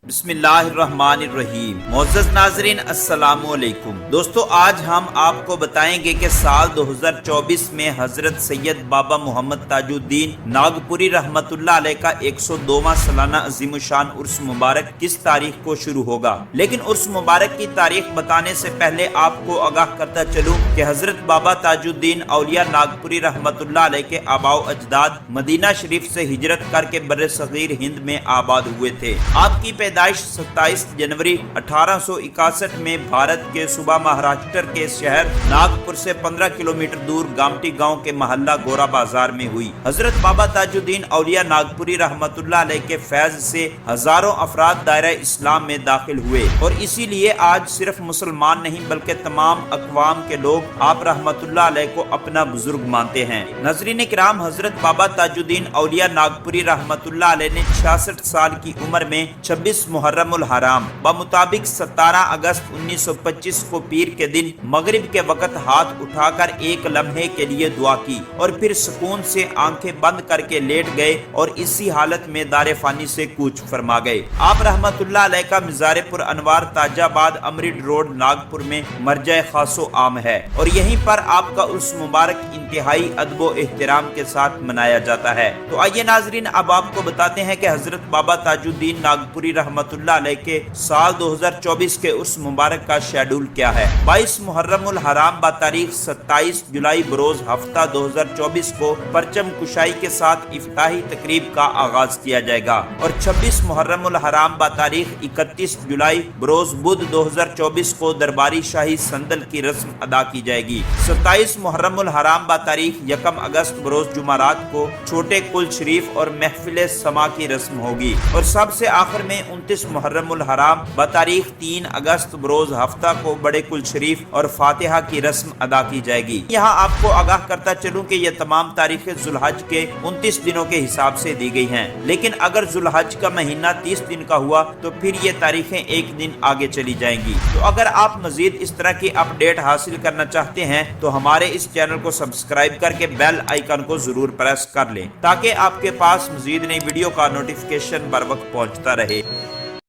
بسم اللہ الرحمن الرحیم۔ معزز ناظرین السلام علیکم۔ دوستو آج ہم آپ کو بتائیں گے کہ سال 2024 میں حضرت سید بابا محمد تاج الدین ناگپوری رحمت اللہ علیہ کا 102واں سالانہ عظیم الشان عرس مبارک کس تاریخ کو شروع ہوگا، لیکن عرس مبارک کی تاریخ بتانے سے پہلے آپ کو آگاہ کرتا چلوں کہ حضرت بابا تاج الدین اولیاء ناگپوری رحمت اللہ علیہ کے آباء و اجداد مدینہ شریف سے ہجرت کر کے بر صغیر ہند میں آباد ہوئے تھے۔ آپ کی پیدائش 27 جنوری 1861 میں بھارت کے صوبہ مہاراشٹر کے شہر ناگپور سے 15 کلومیٹر دور گامٹی گاؤں کے محلہ گورا بازار میں ہوئی۔ حضرت بابا تاج الدین اولیاء ناگپوری رحمت اللہ علیہ کے فیض سے ہزاروں افراد دائرہ اسلام میں داخل ہوئے، اور اسی لیے آج صرف مسلمان نہیں بلکہ تمام اقوام کے لوگ آپ رحمت اللہ علیہ کو اپنا بزرگ مانتے ہیں۔ ناظرین کرام، حضرت بابا تاج الدین اولیاء ناگپوری رحمت اللہ علیہ نے 66 سال کی عمر میں 26 محرم الحرام بمطابق 17 اگست 1925 کو پیر کے دن مغرب کے وقت ہاتھ اٹھا کر ایک لمحے کے لیے دعا کی اور پھر سکون سے آنکھیں بند کر کے لیٹ گئے اور اسی حالت میں دار فانی سے کوچ فرما گئے۔ آپ رحمت اللہ علیہ کا مزار پر انوار تاج آباد امرت روڈ ناگپور میں مرجع خاص و عام ہے، اور یہیں پر آپ کا عرس مبارک انتہائی ادب و احترام کے ساتھ منایا جاتا ہے۔ تو آئیے ناظرین، اب آپ کو بتاتے ہیں کہ حضرت بابا تاج الدین ناگپوری رحمت اللہ علیہ کے سال 2024 کے عرس مبارک کا شیڈول کیا ہے۔ 22 محرم الحرام بتاریخ 27 جولائی بروز ہفتہ 2024 کو پرچم کشائی کے ساتھ افتتاحی تقریب کا آغاز کیا جائے گا، اور 26 محرم الحرام بتاریخ 31 جولائی بروز بدھ 2024 کو درباری شاہی سندل کی رسم ادا کی جائے گی۔ 27 محرم الحرام بتاریخ 1 اگست بروز جمعرات کو چھوٹے کل شریف اور محفل سما کی رسم ہوگی، اور سب سے آخر میں 29 محرم الحرام بتاریخ 3 اگست بروز ہفتہ کو بڑے کل شریف اور فاتحہ کی رسم ادا کی جائے گی۔ یہاں آپ کو آگاہ کرتا چلوں کہ یہ تمام تاریخیں ذو الحج کے 29 دنوں کے حساب سے دی گئی ہیں، لیکن اگر ذو الحج کا مہینہ 30 دن کا ہوا تو پھر یہ تاریخیں ایک دن آگے چلی جائیں گی۔ تو اگر آپ مزید اس طرح کی اپڈیٹ حاصل کرنا چاہتے ہیں تو ہمارے اس چینل کو سبسکرائب کر کے بیل آئیکن کو ضرور پریس کر لیں، تاکہ آپ کے پاس مزید نئی ویڈیو کا نوٹیفیکیشن بر وقت پہنچتا رہے۔